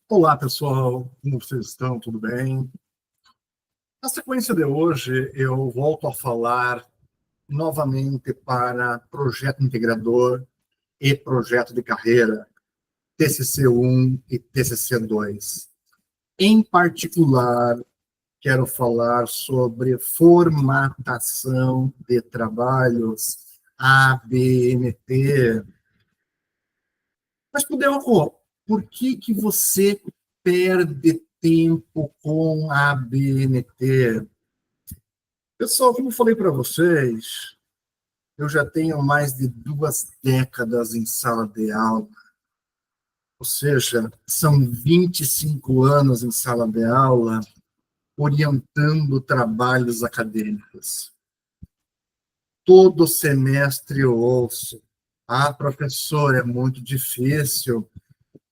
Olá, pessoal. Como vocês estão? Tudo bem? Na sequência de hoje, eu volto a falar novamente para projeto integrador e projeto de carreira, TCC1 e TCC2. Em particular, quero falar sobre formatação de trabalhos, ABNT. Mas, por que você perde tempo com a ABNT? Pessoal, como eu falei para vocês, eu já tenho mais de 2 décadas em sala de aula, ou seja, são 25 anos em sala de aula, orientando trabalhos acadêmicos. Todo semestre eu ouço: ah, professor, é muito difícil.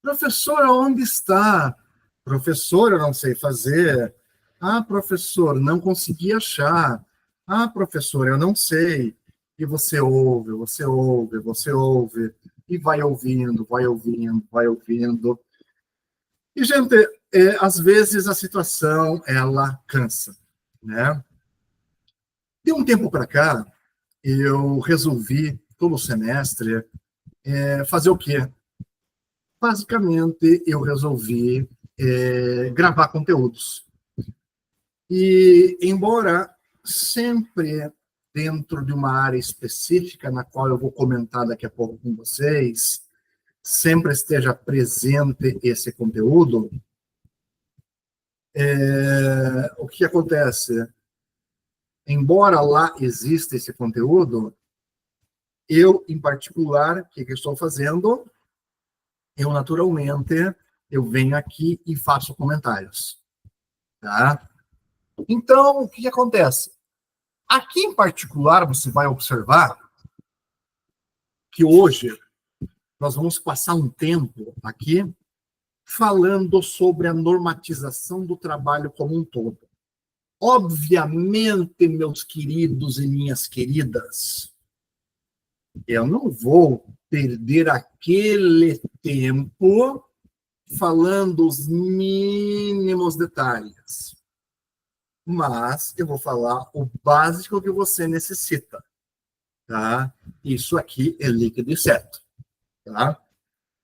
Professor, onde está? Professor, eu não sei fazer. Ah, professor, não consegui achar. Ah, professor, eu não sei. E você ouve, você ouve, você ouve, e vai ouvindo, vai ouvindo, vai ouvindo. E, gente, às vezes a situação, ela cansa, né? De um tempo para cá, eu resolvi, todo semestre, fazer o quê? Basicamente, eu resolvi gravar conteúdos. E, embora sempre dentro de uma área específica, na qual eu vou comentar daqui a pouco com vocês, sempre esteja presente esse conteúdo, o que acontece? Embora lá exista esse conteúdo, eu, em particular, o que estou fazendo? Eu, naturalmente, eu venho aqui e faço comentários. Tá? Então, o que acontece? Aqui, em particular, você vai observar que hoje nós vamos passar um tempo aqui falando sobre a normatização do trabalho como um todo. Obviamente, meus queridos e minhas queridas, eu não vou perder aquele tempo falando os mínimos detalhes, mas eu vou falar o básico que você necessita, tá? Isso aqui é líquido e certo, tá?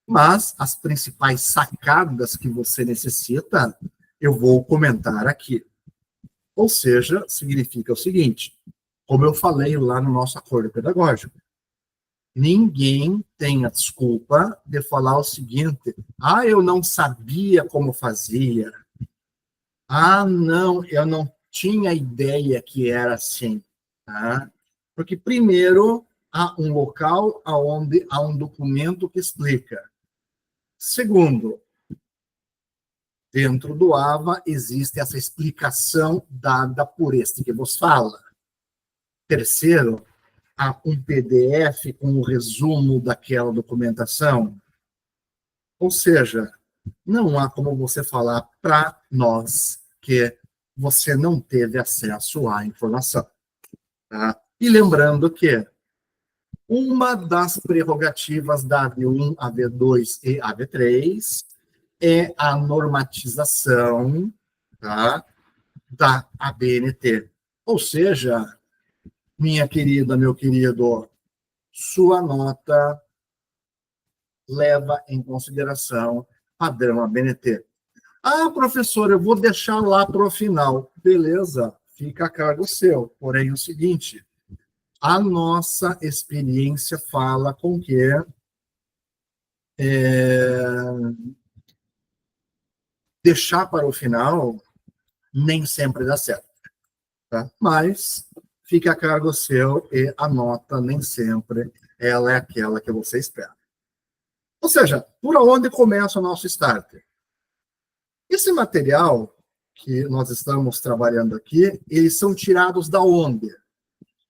Mas as principais sacadas que você necessita, eu vou comentar aqui. Ou seja, significa o seguinte, como eu falei lá no nosso acordo pedagógico, ninguém tem a desculpa de falar o seguinte: ah, eu não sabia como fazia. Ah, não, eu não tinha ideia que era assim. Tá? Porque, primeiro, há um local onde há um documento que explica. Segundo, dentro do AVA existe essa explicação dada por este que vos fala. Terceiro, há um PDF com o resumo daquela documentação. Ou seja, não há como você falar para nós que você não teve acesso à informação. Tá? E lembrando que uma das prerrogativas da AV1, AV2 e AV3 é a normatização, tá, da ABNT. Ou seja, minha querida, meu querido, sua nota leva em consideração padrão ABNT. Ah, professor, eu vou deixar lá para o final. Beleza, fica a cargo seu. Porém, o seguinte, a nossa experiência fala com que deixar para o final nem sempre dá certo. Tá? Mas fica a cargo seu e a nota nem sempre ela é aquela que você espera. Ou seja, por onde começa o nosso starter? Esse material que nós estamos trabalhando aqui, eles são tirados da onde?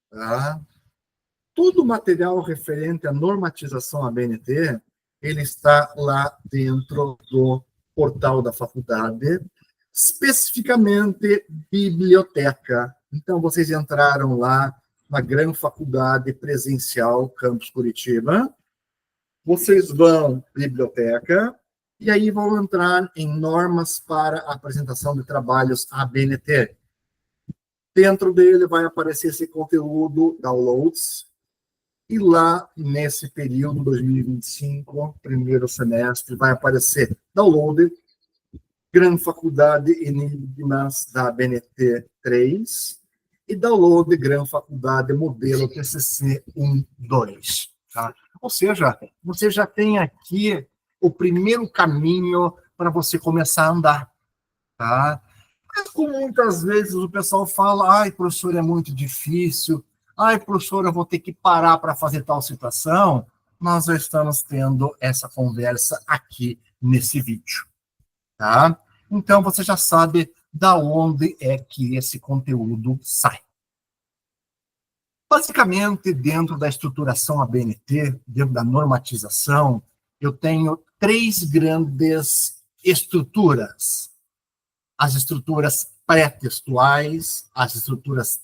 Tá? Todo material referente à normatização ABNT, ele está lá dentro do portal da faculdade, especificamente biblioteca. Então, vocês entraram lá na Gran Faculdade Presencial Campus Curitiba, vocês vão biblioteca, E aí vamos entrar em normas para apresentação de trabalhos ABNT. Dentro dele vai aparecer esse conteúdo, downloads, e lá nesse período 2025, primeiro semestre, vai aparecer download, Grande Faculdade Enigmas da ABNT 3 e download Grande Faculdade Modelo TCC 1.2. Tá? Ou seja, você já tem aqui o primeiro caminho para você começar a andar. Tá? Mas como muitas vezes o pessoal fala, ai, professor, é muito difícil, ai, professor, eu vou ter que parar para fazer tal situação, nós já estamos tendo essa conversa aqui nesse vídeo. Tá? Então, você já sabe da onde é que esse conteúdo sai. Basicamente, dentro da estruturação ABNT, dentro da normatização, eu tenho 3 grandes estruturas. As estruturas pré-textuais, as estruturas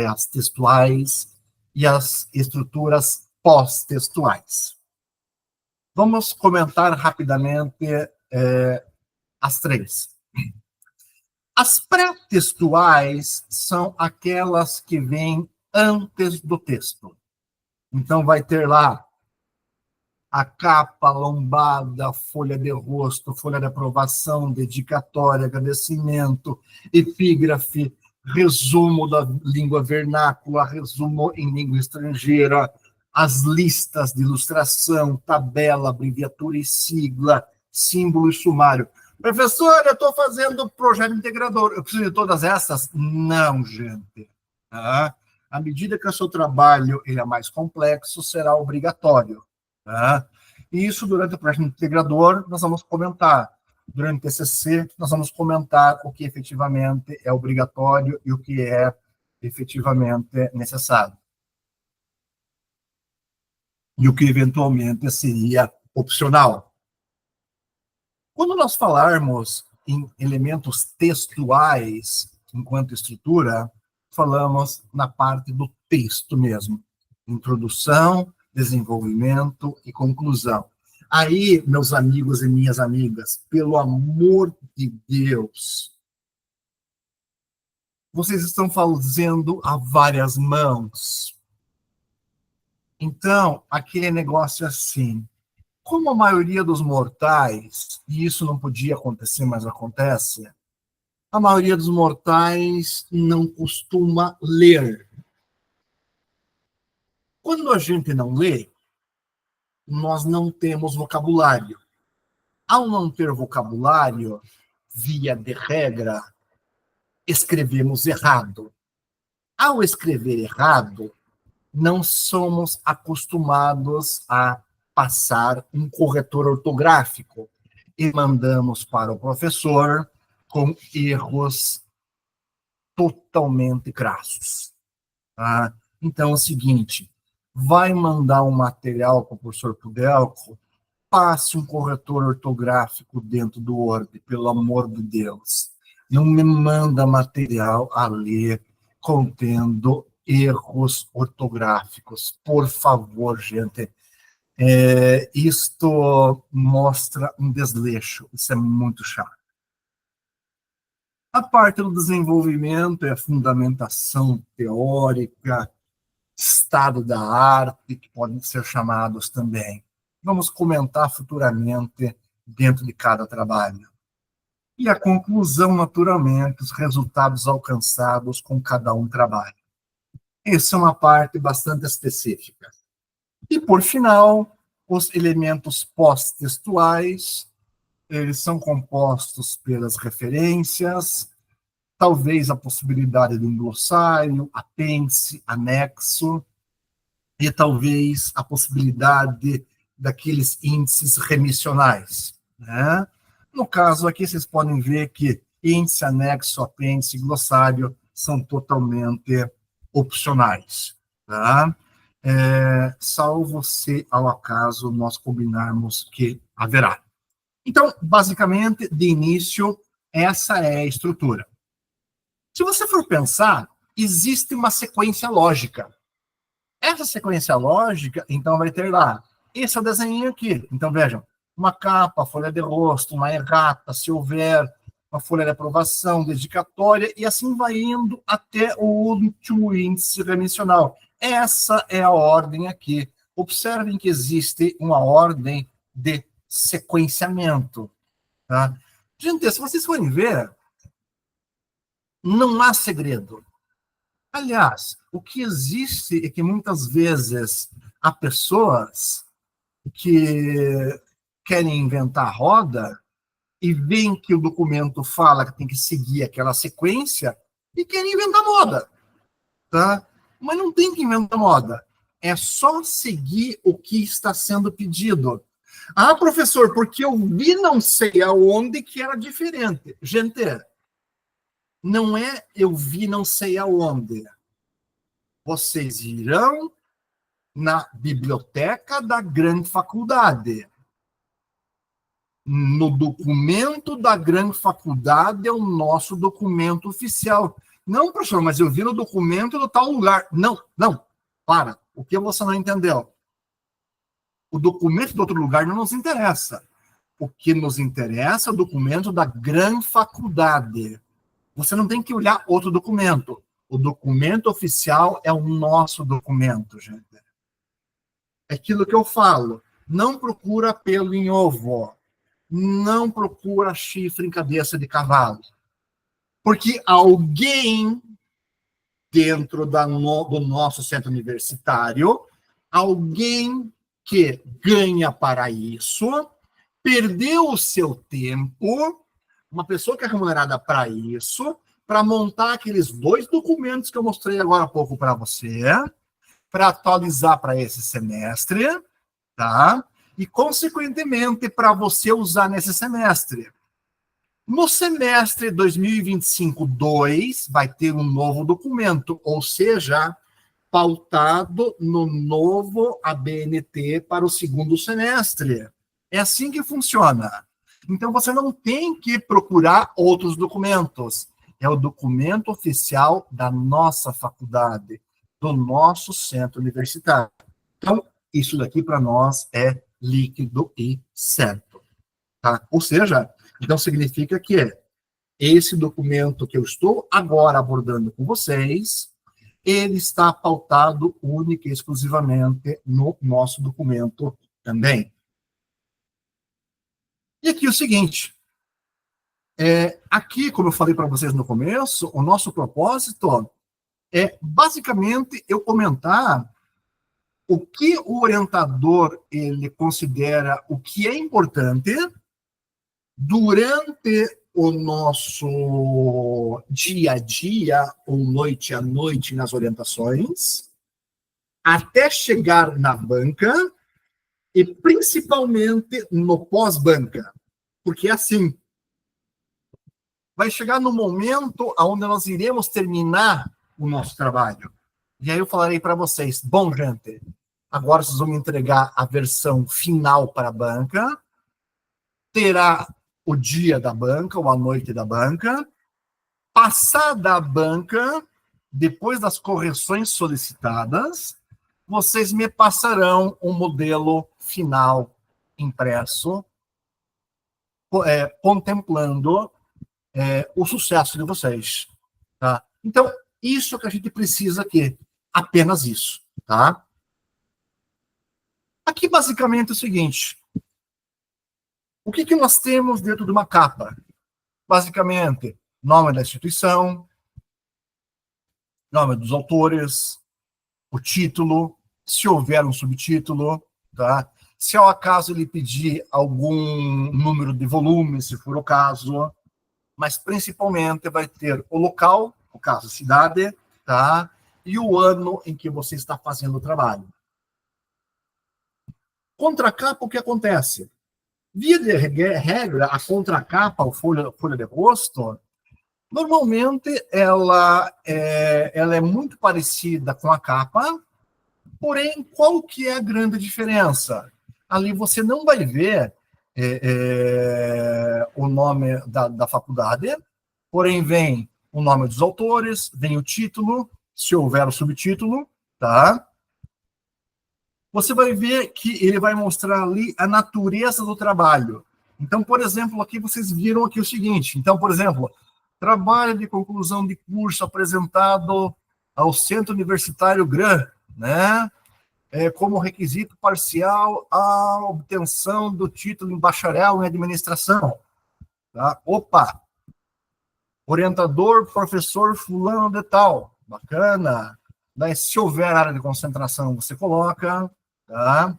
as textuais e as estruturas pós-textuais. Vamos comentar rapidamente as 3. As pré-textuais são aquelas que vêm antes do texto. Então, vai ter lá a capa, lombada, folha de rosto, folha de aprovação, dedicatória, agradecimento, epígrafe, resumo da língua vernácula, resumo em língua estrangeira, as listas de ilustração, tabela, abreviatura e sigla, símbolo e sumário. Professor, eu estou fazendo projeto integrador, eu preciso de todas essas? Não, gente. Tá? À medida que o seu trabalho ele é mais complexo, será obrigatório. Tá? E isso, durante o projeto integrador, nós vamos comentar. Durante o TCC, nós vamos comentar o que efetivamente é obrigatório e o que é efetivamente necessário. E o que eventualmente seria opcional. Quando nós falarmos em elementos textuais enquanto estrutura, falamos na parte do texto mesmo. Introdução, desenvolvimento e conclusão. Aí, meus amigos e minhas amigas, pelo amor de Deus, vocês estão fazendo a várias mãos. Então, aquele negócio assim, como a maioria dos mortais, e isso não podia acontecer, mas acontece, a maioria dos mortais não costuma ler. Quando a gente não lê, nós não temos vocabulário. Ao não ter vocabulário, via de regra, escrevemos errado. Ao escrever errado, não somos acostumados a passar um corretor ortográfico e mandamos para o professor com erros totalmente crassos. Tá? Então é o seguinte, vai mandar um material para o professor Pudelco, passe um corretor ortográfico dentro do Word, pelo amor de Deus. Não me manda material a ler contendo erros ortográficos. Por favor, gente. Isto mostra um desleixo. Isso é muito chato. A parte do desenvolvimento é a fundamentação teórica, estado da arte, que podem ser chamados também. Vamos comentar futuramente dentro de cada trabalho. E a conclusão, naturalmente, os resultados alcançados com cada um trabalho. Essa é uma parte bastante específica. E, por final, os elementos pós-textuais, eles são compostos pelas referências, talvez a possibilidade de um glossário, apêndice, anexo, e talvez a possibilidade daqueles índices remissionais. Né? No caso aqui, vocês podem ver que índice, anexo, apêndice e glossário são totalmente opcionais. Tá? Salvo se, ao acaso, nós combinarmos que haverá. Então, basicamente, de início, essa é a estrutura. Se você for pensar, existe uma sequência lógica. Essa sequência lógica, então, vai ter lá esse é o desenho aqui. Então, vejam, uma capa, folha de rosto, uma errata, se houver uma folha de aprovação, dedicatória, e assim vai indo até o último índice remissional. Essa é a ordem aqui. Observem que existe uma ordem de sequenciamento. Tá? Gente, se vocês forem ver, não há segredo. Aliás, o que existe é que muitas vezes há pessoas que querem inventar a roda e veem que o documento fala que tem que seguir aquela sequência e querem inventar moda, tá? Mas não tem que inventar moda. É só seguir o que está sendo pedido. Ah, professor, porque eu vi não sei aonde que era diferente. Gente, não é eu vi não sei aonde. Vocês irão na biblioteca da grande faculdade. No documento da grande faculdade é o nosso documento oficial. Não, professor, mas eu vi no documento do tal lugar. Não, não, para. O que você não entendeu? O documento do outro lugar não nos interessa. O que nos interessa é o documento da grande faculdade. Você não tem que olhar outro documento. O documento oficial é o nosso documento, gente. É aquilo que eu falo. Não procura pelo em ovo. Não procura chifre em cabeça de cavalo. Porque alguém dentro do nosso centro universitário, alguém que ganha para isso, perdeu o seu tempo, uma pessoa que é remunerada para isso, para montar aqueles 2 documentos que eu mostrei agora há pouco para você, para atualizar para esse semestre, tá? E, consequentemente, para você usar nesse semestre. No semestre 2025-2, vai ter um novo documento, ou seja, pautado no novo ABNT para o segundo semestre. É assim que funciona. Então, você não tem que procurar outros documentos. É o documento oficial da nossa faculdade, do nosso centro universitário. Então, isso daqui para nós é líquido e certo. Tá? Ou seja, então significa que esse documento que eu estou agora abordando com vocês, ele está pautado única e exclusivamente no nosso documento também. E aqui o seguinte, aqui, como eu falei para vocês no começo, o nosso propósito é basicamente eu comentar o que o orientador ele considera o que é importante durante o nosso dia a dia, ou noite a noite nas orientações, até chegar na banca e principalmente no pós-banca. Porque assim, vai chegar no momento onde nós iremos terminar o nosso trabalho. E aí eu falarei para vocês, bom, gente, agora vocês vão me entregar a versão final para a banca, terá o dia da banca ou a noite da banca, passada a banca, depois das correções solicitadas, vocês me passarão um modelo final impresso, contemplando o sucesso de vocês. Tá? Então, isso que a gente precisa aqui, apenas isso. Tá? Aqui, basicamente, é o seguinte, o que nós temos dentro de uma capa? Basicamente, nome da instituição, nome dos autores, o título, se houver um subtítulo, tá? Se ao acaso ele pedir algum número de volume, se for o caso, mas principalmente vai ter o local, no caso cidade, tá? E o ano em que você está fazendo o trabalho. Contracapa, o que acontece? Via de regra, a contracapa, ou folha de rosto, normalmente ela é muito parecida com a capa, porém, qual que é a grande diferença? Ali você não vai ver o nome da faculdade, porém vem o nome dos autores, vem o título, se houver o subtítulo, tá? você vai ver que ele vai mostrar ali a natureza do trabalho. Então, por exemplo, aqui vocês viram aqui o seguinte. Então, por exemplo, trabalho de conclusão de curso apresentado ao Centro Universitário GRAN, né? Como requisito parcial a obtenção do título em bacharel em administração. Tá? Opa! Orientador, professor fulano de tal. Bacana. Daí, se houver área de concentração, você coloca. Tá?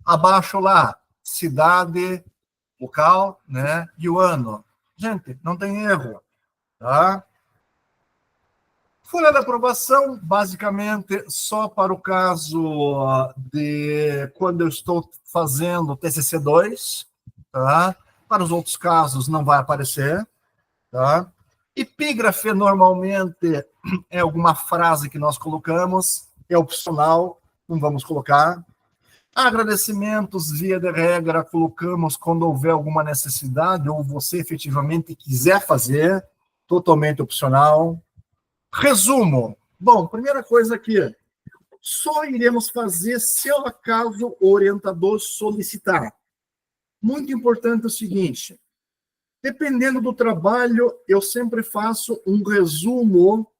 Abaixo lá, cidade, local, né? E o ano. Gente, não tem erro. Tá? Folha de aprovação, basicamente, só para o caso de quando eu estou fazendo TCC2, tá? Para os outros casos não vai aparecer, tá? Epígrafe, normalmente, é alguma frase que nós colocamos, é opcional, não vamos colocar. Agradecimentos, via de regra, colocamos quando houver alguma necessidade ou você efetivamente quiser fazer, totalmente opcional. Resumo. Bom, primeira coisa aqui, só iremos fazer se ao acaso o orientador solicitar. Muito importante o seguinte, dependendo do trabalho, eu sempre faço um resumo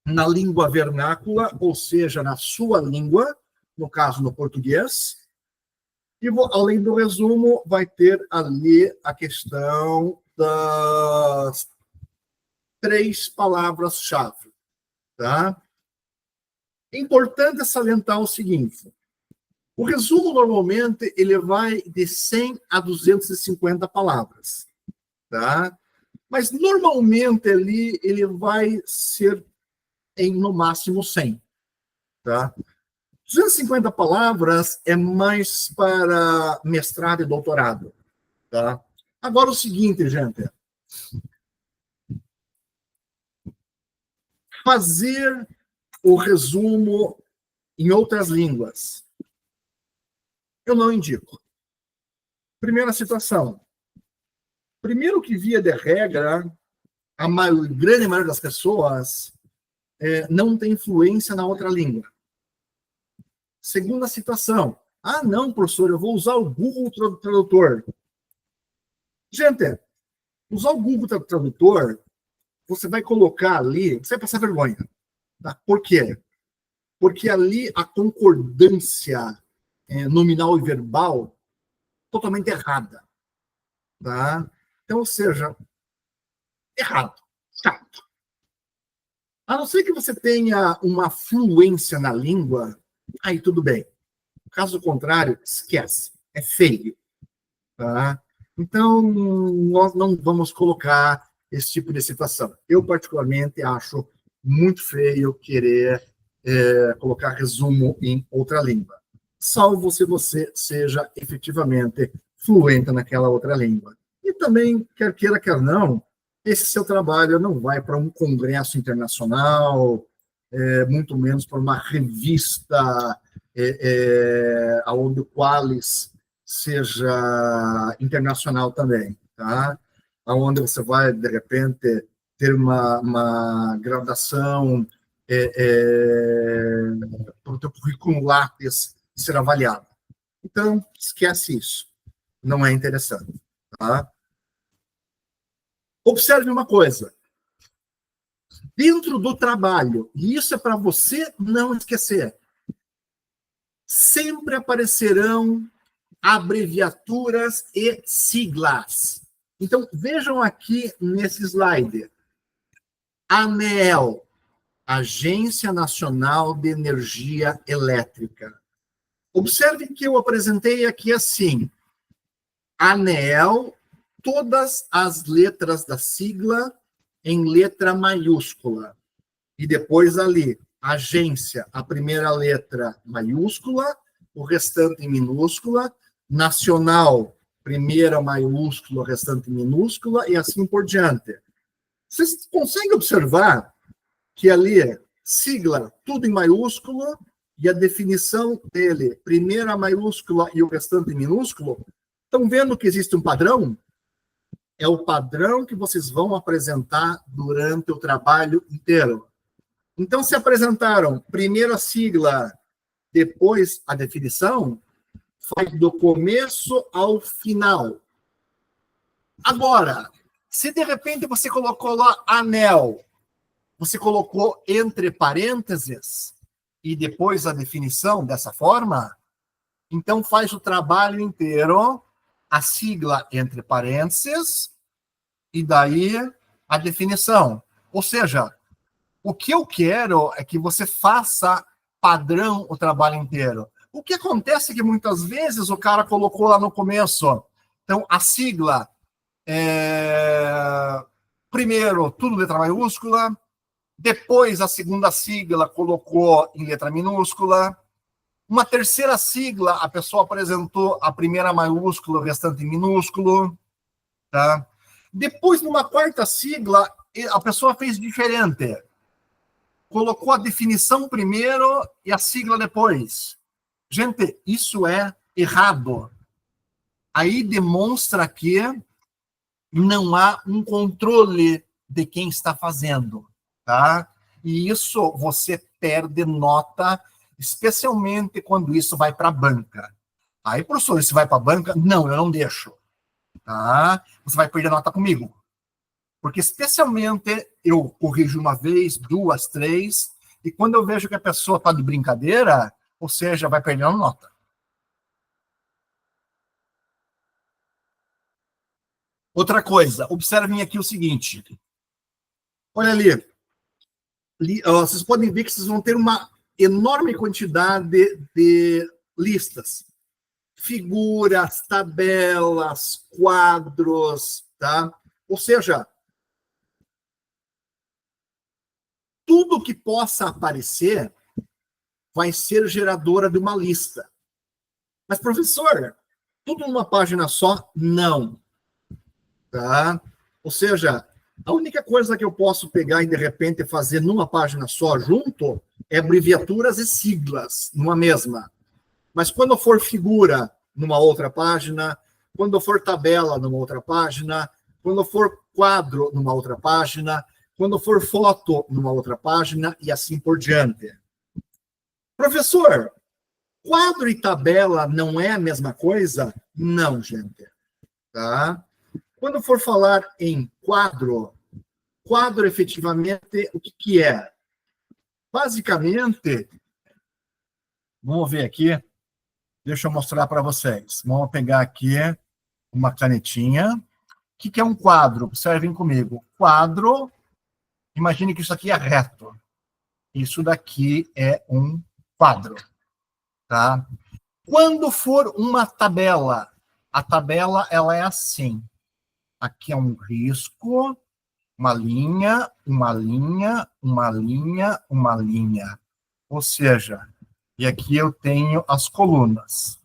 na língua vernácula, ou seja, na sua língua, no caso no português, e além do resumo, vai ter ali a questão das 3 palavras-chave. Tá? É importante salientar o seguinte, o resumo normalmente ele vai de 100 a 250 palavras, tá? Mas normalmente ali ele vai ser em no máximo 100, tá? 250 palavras é mais para mestrado e doutorado, tá? Agora o seguinte, gente, fazer o resumo em outras línguas, eu não indico. Primeira situação. Primeiro que, via de regra, a grande maioria das pessoas não tem influência na outra língua. Segunda situação. Ah, não, professor, eu vou usar o Google Tradutor. Gente, usar o Google Tradutor, você vai colocar ali, você vai passar vergonha. Tá? Por quê? Porque ali a concordância nominal e verbal totalmente errada. Tá? Então, ou seja, errado, chato. A não ser que você tenha uma fluência na língua, aí tudo bem. Caso contrário, esquece. É feio. Tá? Então, nós não vamos colocar esse tipo de situação. Eu, particularmente, acho muito feio querer colocar resumo em outra língua, salvo se você seja efetivamente fluente naquela outra língua. E também, quer queira, quer não, esse seu trabalho não vai para um congresso internacional, muito menos para uma revista onde o Qualis seja internacional também, tá? Onde você vai, de repente, ter uma graduação para o teu currículo Lattes ser avaliado. Então, esquece isso. Não é interessante. Tá? Observe uma coisa. Dentro do trabalho, e isso é para você não esquecer, sempre aparecerão abreviaturas e siglas. Então, vejam aqui nesse slide. ANEEL, Agência Nacional de Energia Elétrica. Observe que eu apresentei aqui assim, ANEEL, todas as letras da sigla em letra maiúscula. E depois ali, agência, a primeira letra maiúscula, o restante em minúscula, nacional, primeira maiúscula, o restante minúscula, e assim por diante. Vocês conseguem observar que ali, sigla, tudo em maiúscula, e a definição dele, primeira maiúscula e o restante minúsculo, estão vendo que existe um padrão? É o padrão que vocês vão apresentar durante o trabalho inteiro. Então, se apresentaram primeira sigla depois a definição, faz do começo ao final. Agora, se de repente você colocou lá anel, você colocou entre parênteses e depois a definição dessa forma, então faz o trabalho inteiro, a sigla entre parênteses e daí a definição. Ou seja, o que eu quero é que você faça padrão o trabalho inteiro. O que acontece é que muitas vezes o cara colocou lá no começo, então a sigla primeiro tudo letra maiúscula, depois a segunda sigla colocou em letra minúscula, uma terceira sigla a pessoa apresentou a primeira maiúscula, o restante em minúsculo, tá? Depois, numa quarta sigla, a pessoa fez diferente. Colocou a definição primeiro e a sigla depois. Gente, isso é errado. Aí demonstra que não há um controle de quem está fazendo, tá? E isso você perde nota, especialmente quando isso vai para a banca. Aí, professor, isso vai para a banca? Não, eu não deixo. Tá? Você vai perder nota comigo. Porque, especialmente, eu corrijo uma vez, duas, três, e quando eu vejo que a pessoa está de brincadeira, ou seja, vai perdendo nota. Outra coisa, observem aqui o seguinte. Olha ali, vocês podem ver que vocês vão ter uma enorme quantidade de listas. Figuras, tabelas, quadros, tá? Ou seja, tudo que possa aparecer vai ser geradora de uma lista. Mas, professor, tudo numa página só? Não. Tá? Ou seja, a única coisa que eu posso pegar e, de repente, fazer numa página só junto é abreviaturas e siglas numa mesma. Mas quando for figura numa outra página, quando for tabela numa outra página, quando for quadro numa outra página, quando for foto numa outra página e assim por diante. Professor, quadro e tabela não é a mesma coisa? Não, gente. Tá? Quando for falar em quadro, quadro efetivamente, o que é? Basicamente, vamos ver aqui, deixa eu mostrar para vocês. Vamos pegar aqui uma canetinha. O que é um quadro? Observem comigo. Quadro, imagine que isso aqui é reto. Isso daqui é um quadro. Tá? Quando for uma tabela, a tabela ela é assim. Aqui é um risco, uma linha, uma linha, uma linha, uma linha. Ou seja, e aqui eu tenho as colunas.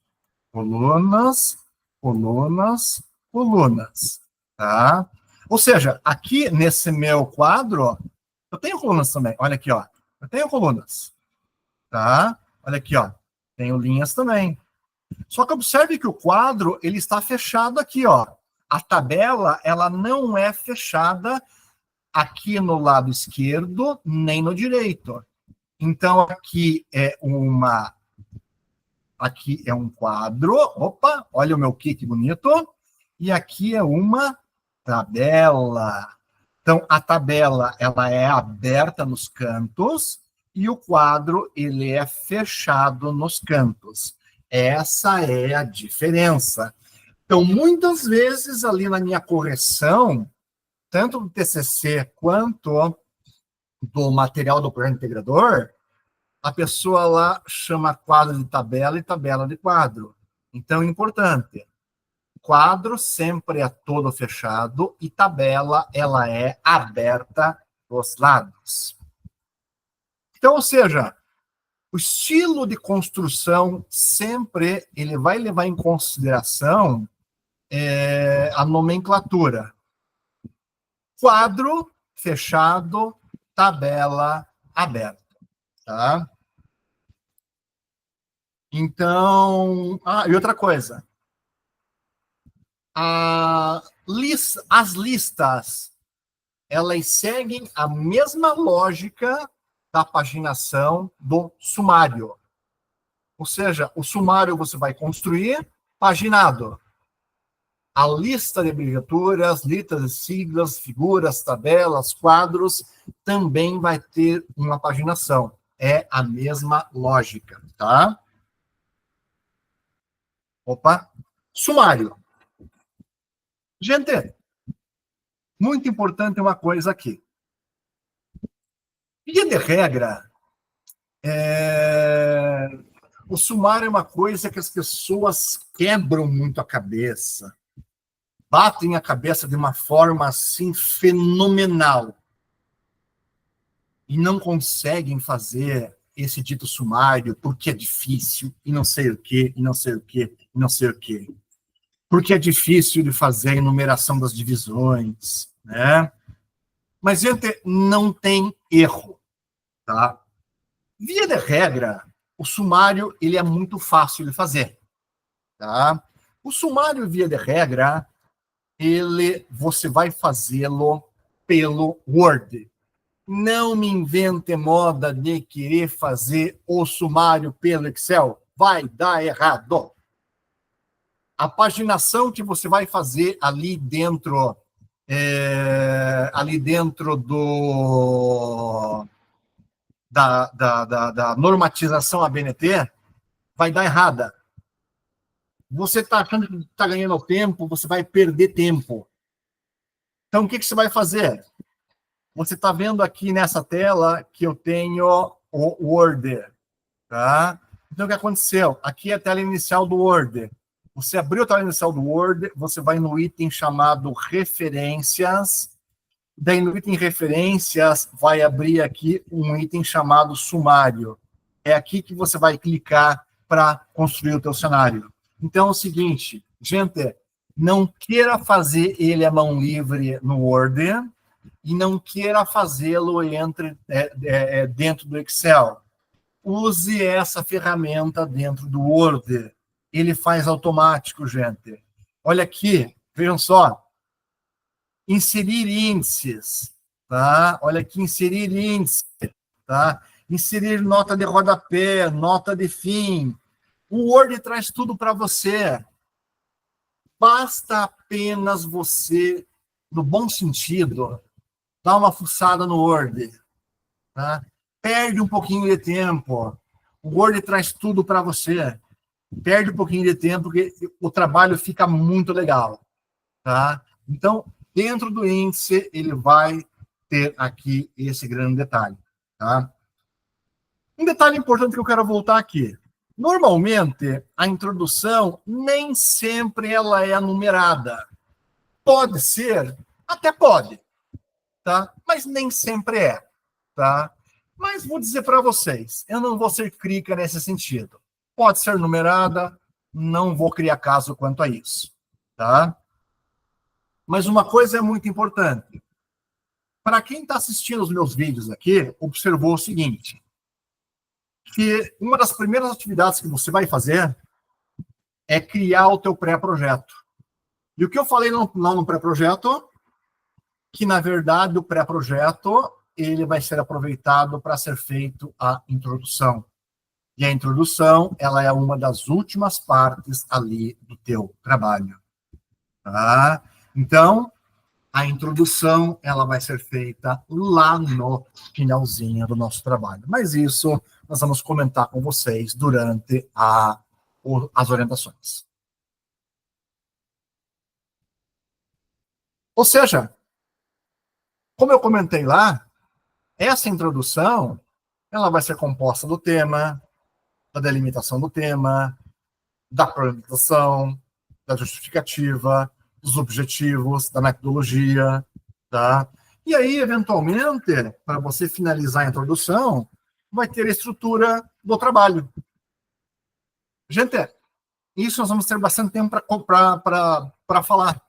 Colunas, colunas, colunas. Tá? Ou seja, aqui nesse meu quadro, eu tenho colunas também. Olha aqui, ó. Eu tenho colunas. Tá? Olha aqui, ó. Tenho linhas também. Só que observe que o quadro, ele está fechado aqui, ó. A tabela, ela não é fechada aqui no lado esquerdo, nem no direito. Então, aqui é um quadro. Opa, olha o meu kit bonito. E aqui é uma tabela. Então, a tabela, ela é aberta nos cantos e o quadro, ele é fechado nos cantos. Essa é a diferença. Então, muitas vezes, ali na minha correção, tanto do TCC quanto do material do projeto integrador, a pessoa lá chama quadro de tabela e tabela de quadro. Então, é importante. Quadro sempre é todo fechado e tabela, ela é aberta dos lados. Então, ou seja, o estilo de construção sempre ele vai levar em consideração a nomenclatura. Quadro fechado, tabela aberta. Tá? Então, e outra coisa. As listas, elas seguem a mesma lógica da paginação do sumário. Ou seja, o sumário você vai construir paginado. A lista de abreviaturas, letras, siglas, figuras, tabelas, quadros, também vai ter uma paginação. É a mesma lógica, tá? Opa! Sumário. Gente, muito importante uma coisa aqui. Via de regra, o sumário é uma coisa que as pessoas quebram muito a cabeça, batem a cabeça de uma forma assim fenomenal e não conseguem fazer esse dito sumário porque é difícil e não sei o quê, e não sei o quê, e não sei o quê. Porque é difícil de fazer a enumeração das divisões, né? Mas, gente, não tem erro, tá? Via de regra, o sumário ele é muito fácil de fazer, tá? O sumário, via de regra, você vai fazê-lo pelo Word. Não me invente moda de querer fazer o sumário pelo Excel. Vai dar errado. A paginação que você vai fazer ali dentro da normatização ABNT, vai dar errada. Você está achando que está ganhando tempo, você vai perder tempo. Então, o que você vai fazer? Você está vendo aqui nessa tela que eu tenho o Word, tá? Então, o que aconteceu? Aqui é a tela inicial do Word. Você abriu a tela inicial do Word, você vai no item chamado Referências. Daí, no item Referências, vai abrir aqui um item chamado Sumário. É aqui que você vai clicar para construir o teu cenário. Então, é o seguinte, gente, não queira fazer ele à mão livre no Word e não queira fazê-lo dentro do Excel. Use essa ferramenta dentro do Word. Ele faz automático, gente. Olha aqui, vejam só. Inserir índices, tá? Olha aqui, inserir índice, tá? Inserir nota de rodapé, nota de fim. O Word traz tudo para você. Basta apenas você, no bom sentido, dar uma fuçada no Word, tá? Perde um pouquinho de tempo. O Word traz tudo para você. Perde um pouquinho de tempo, porque o trabalho fica muito legal, tá? Então, dentro do índice, ele vai ter aqui esse grande detalhe, tá? Um detalhe importante que eu quero voltar aqui. Normalmente, a introdução nem sempre ela é numerada. Pode ser, até pode, tá? Mas nem sempre é, tá? Mas vou dizer para vocês, eu não vou ser crítica nesse sentido. Pode ser numerada, não vou criar caso quanto a isso, tá? Mas uma coisa é muito importante. Para quem está assistindo os meus vídeos aqui, observou o seguinte, que uma das primeiras atividades que você vai fazer é criar o teu pré-projeto. E o que eu falei lá no pré-projeto, que na verdade o pré-projeto ele vai ser aproveitado para ser feito a introdução. E a introdução, ela é uma das últimas partes ali do teu trabalho. Tá? Então, a introdução, ela vai ser feita lá no finalzinho do nosso trabalho. Mas isso nós vamos comentar com vocês durante as orientações. Ou seja, como eu comentei lá, essa introdução, ela vai ser composta do tema, da delimitação do tema, da problematização, da justificativa, dos objetivos, da metodologia, tá? E aí, eventualmente, para você finalizar a introdução, vai ter a estrutura do trabalho. Gente, isso nós vamos ter bastante tempo para falar.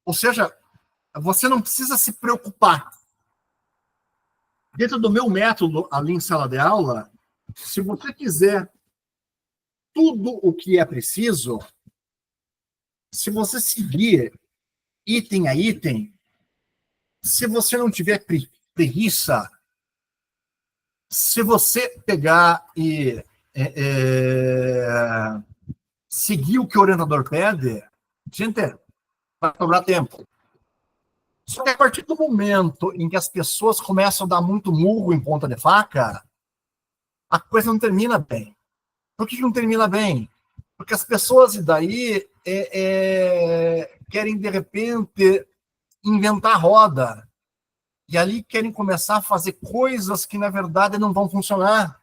Ou seja, você não precisa se preocupar. Dentro do meu método, ali em sala de aula, se você quiser tudo o que é preciso, se você seguir item a item, se você não tiver preguiça, se você pegar e seguir o que o orientador pede, gente, vai sobrar tempo. Só que a partir do momento em que as pessoas começam a dar muito murro em ponta de faca, a coisa não termina bem. Por que não termina bem? Porque as pessoas daí querem, de repente, inventar roda. E ali querem começar a fazer coisas que, na verdade, não vão funcionar.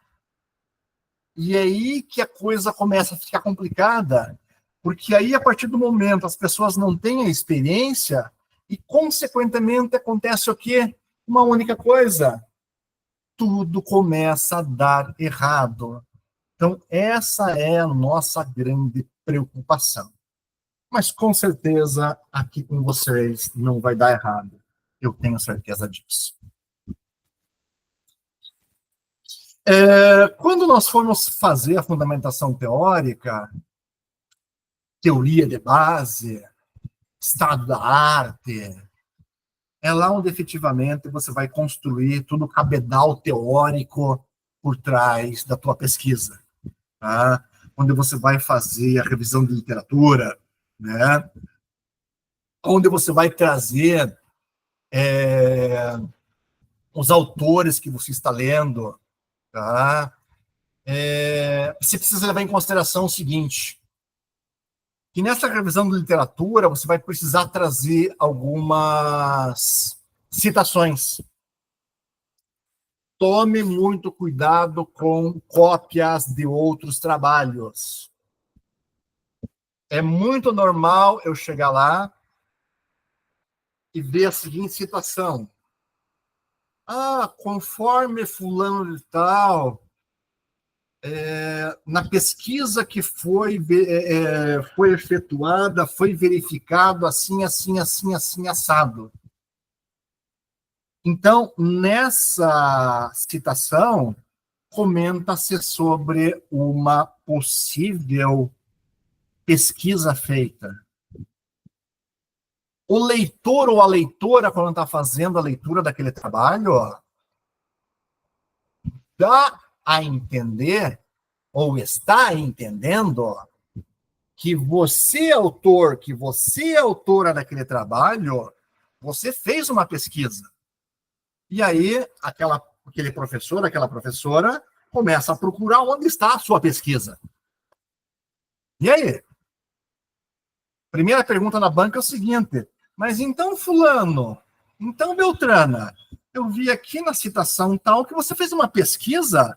E é aí que a coisa começa a ficar complicada, porque aí, a partir do momento, as pessoas não têm a experiência e, consequentemente, acontece o quê? Uma única coisa. Tudo começa a dar errado. Então, essa é a nossa grande preocupação. Mas, com certeza, aqui com vocês não vai dar errado. Eu tenho certeza disso. Quando nós formos fazer a fundamentação teórica, teoria de base, estado da arte, é lá onde efetivamente você vai construir todo o cabedal teórico por trás da tua pesquisa, tá? Onde você vai fazer a revisão de literatura, né? Onde você vai trazer os autores que você está lendo, tá? Você precisa levar em consideração o seguinte, que nessa revisão de literatura você vai precisar trazer algumas citações. Tome muito cuidado com cópias de outros trabalhos. É muito normal eu chegar lá e ver a seguinte situação. Conforme fulano de tal, na pesquisa que foi efetuada, foi verificado assim, assim, assim, assim, assado. Então, nessa citação, comenta-se sobre uma possível pesquisa feita. O leitor ou a leitora, quando está fazendo a leitura daquele trabalho, dá a entender, ou está entendendo, que você, autor, que você, autora daquele trabalho, você fez uma pesquisa. E aí, aquele professor, aquela professora, começa a procurar onde está a sua pesquisa. E aí? Primeira pergunta na banca é o seguinte, mas então, fulano, então, Beltrana, eu vi aqui na citação tal que você fez uma pesquisa,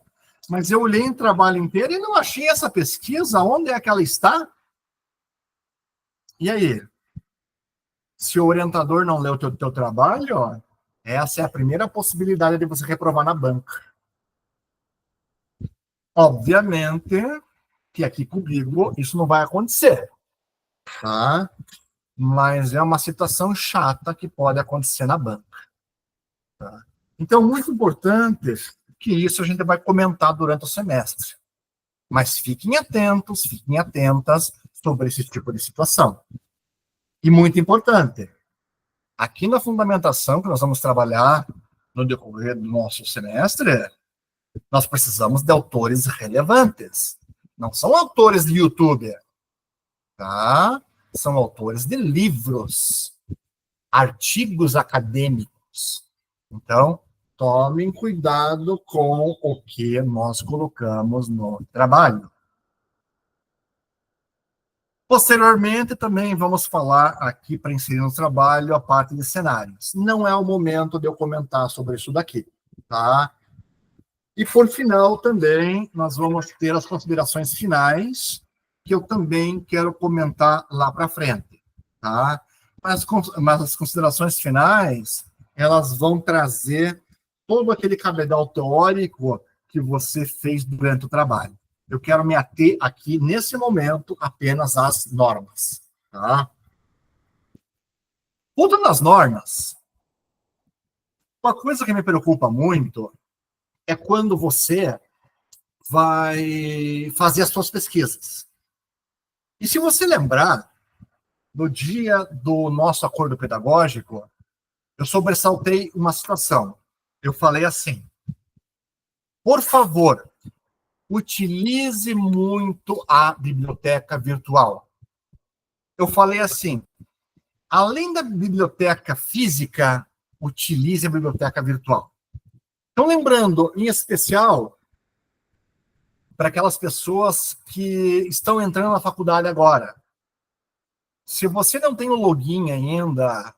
mas eu olhei em trabalho inteiro e não achei essa pesquisa, onde é que ela está? E aí? Se o orientador não leu o teu trabalho, essa é a primeira possibilidade de você reprovar na banca. Obviamente que aqui comigo isso não vai acontecer, tá? Mas é uma situação chata que pode acontecer na banca. Tá? Então, muito importante que isso a gente vai comentar durante o semestre. Mas fiquem atentos, fiquem atentas sobre esse tipo de situação. E muito importante, aqui na fundamentação que nós vamos trabalhar no decorrer do nosso semestre, nós precisamos de autores relevantes. Não são autores de YouTube, tá? São autores de livros, artigos acadêmicos. Então, tomem cuidado com o que nós colocamos no trabalho. Posteriormente, também vamos falar aqui, para inserir no trabalho, a parte de cenários. Não é o momento de eu comentar sobre isso daqui, tá? E, por final, também, nós vamos ter as considerações finais, que eu também quero comentar lá para frente, tá? Mas as considerações finais, elas vão trazer todo aquele cabedal teórico que você fez durante o trabalho. Eu quero me ater aqui, nesse momento, apenas às normas, tá? Voltando às normas, uma coisa que me preocupa muito é quando você vai fazer as suas pesquisas. E se você lembrar, no dia do nosso acordo pedagógico, eu sobressaltei uma situação. Eu falei assim, por favor, utilize muito a biblioteca virtual. Eu falei assim, além da biblioteca física, utilize a biblioteca virtual. Então, lembrando, em especial, para aquelas pessoas que estão entrando na faculdade agora. Se você não tem o login ainda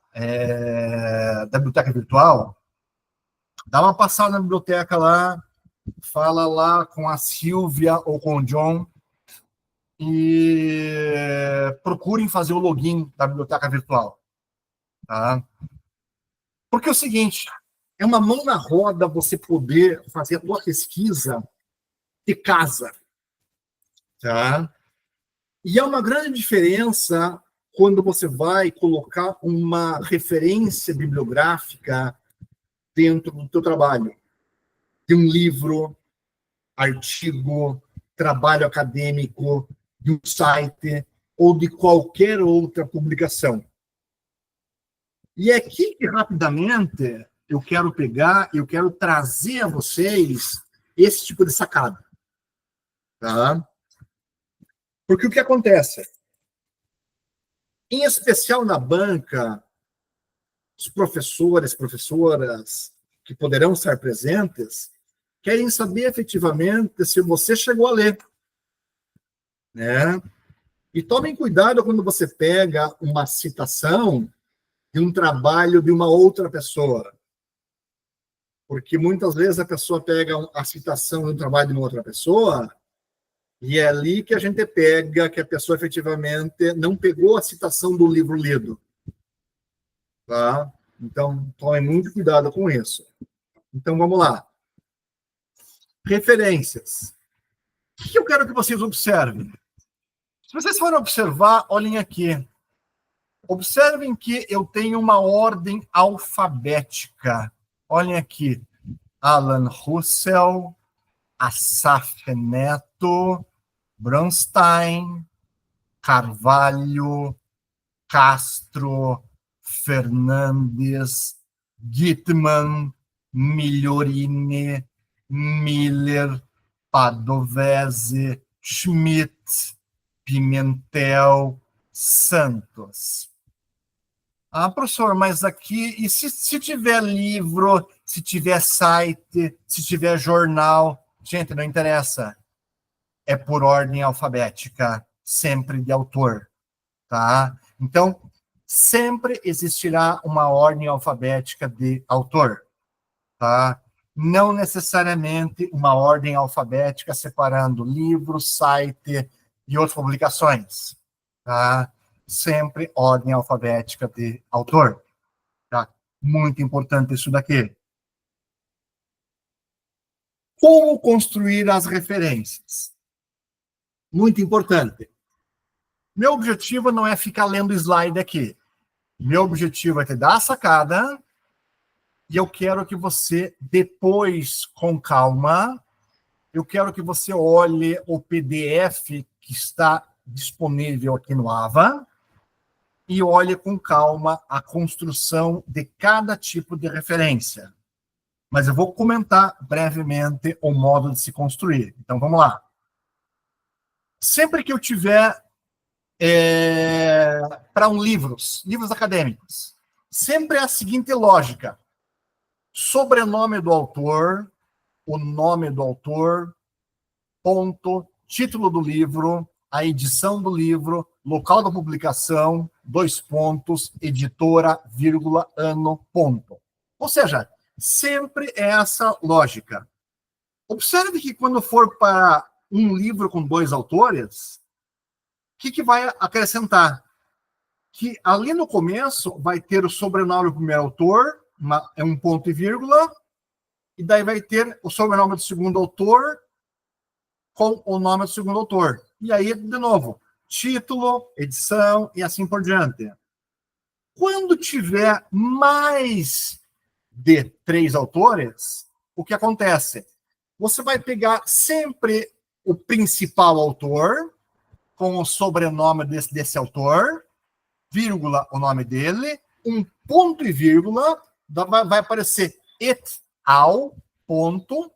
da biblioteca virtual, dá uma passada na biblioteca lá, fala lá com a Silvia ou com o John e procurem fazer o login da biblioteca virtual. Tá? Porque é o seguinte, é uma mão na roda você poder fazer a sua pesquisa de casa. Tá? E é uma grande diferença quando você vai colocar uma referência bibliográfica dentro do teu trabalho. De um livro, artigo, trabalho acadêmico, de um site ou de qualquer outra publicação. E é aqui que, rapidamente, eu quero trazer a vocês esse tipo de sacada. Tá? Porque o que acontece? Em especial na banca, os professores, professoras que poderão estar presentes, querem saber efetivamente se você chegou a ler. Né? E tomem cuidado quando você pega uma citação de um trabalho de uma outra pessoa. Porque muitas vezes a pessoa pega a citação de um trabalho de uma outra pessoa e é ali que a gente pega que a pessoa efetivamente não pegou a citação do livro lido. Tá? Então, tome muito cuidado com isso. Então, vamos lá. Referências. O que eu quero que vocês observem? Se vocês forem observar, olhem aqui. Observem que eu tenho uma ordem alfabética. Olhem aqui. Alan Russell, Asaf Neto, Bronstein, Carvalho, Castro, Fernandes, Gitman, Migliorini, Miller, Padovese, Schmidt, Pimentel, Santos. Ah, professor, mas aqui, e se tiver livro, se tiver site, se tiver jornal? Gente, não interessa. É por ordem alfabética, sempre de autor, tá? Então, sempre existirá uma ordem alfabética de autor, tá? Não necessariamente uma ordem alfabética separando livro, site e outras publicações, tá? Sempre ordem alfabética de autor, tá? Muito importante isso daqui. Como construir as referências? Muito importante. Meu objetivo não é ficar lendo slide aqui. Meu objetivo é te dar a sacada e eu quero que você, depois, com calma, eu quero que você olhe o PDF que está disponível aqui no AVA e olhe com calma a construção de cada tipo de referência. Mas eu vou comentar brevemente o modo de se construir. Então, vamos lá. Sempre que eu tiver para livros acadêmicos, sempre é a seguinte lógica: sobrenome do autor, o nome do autor, ponto, título do livro, a edição do livro, local da publicação, 2 pontos, editora, vírgula, ano, ponto. Ou seja, sempre é essa lógica. Observe que quando for para um livro com 2 autores, o que vai acrescentar? Que ali no começo vai ter o sobrenome do primeiro autor, é um ponto e vírgula, e daí vai ter o sobrenome do segundo autor com o nome do segundo autor. E aí, de novo, título, edição e assim por diante. Quando tiver mais de 3 autores, o que acontece? Você vai pegar sempre o principal autor, com o sobrenome desse autor, vírgula, o nome dele, um ponto e vírgula, vai aparecer et al, ponto,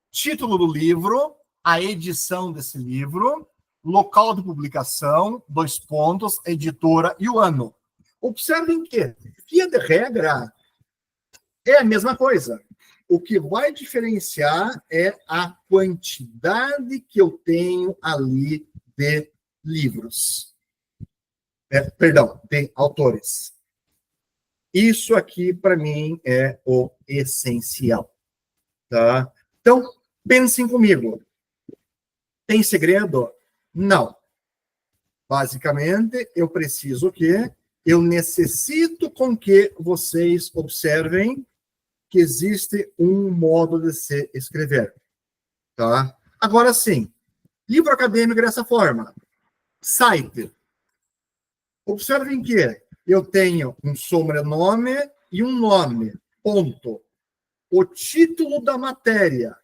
título do livro, a edição desse livro, local de publicação, 2 pontos, editora e o ano. Observem que, via de regra, é a mesma coisa. O que vai diferenciar é a quantidade que eu tenho ali de livros. Perdão, de autores. Isso aqui, para mim, é o essencial. Tá? Então, pensem comigo. Tem segredo? Não. Basicamente, eu preciso o quê? Eu necessito com que vocês observem que existe um modo de se escrever. Tá? Agora sim, livro acadêmico dessa forma. Site. Observem que eu tenho um sobrenome e um nome. Ponto. O título da matéria.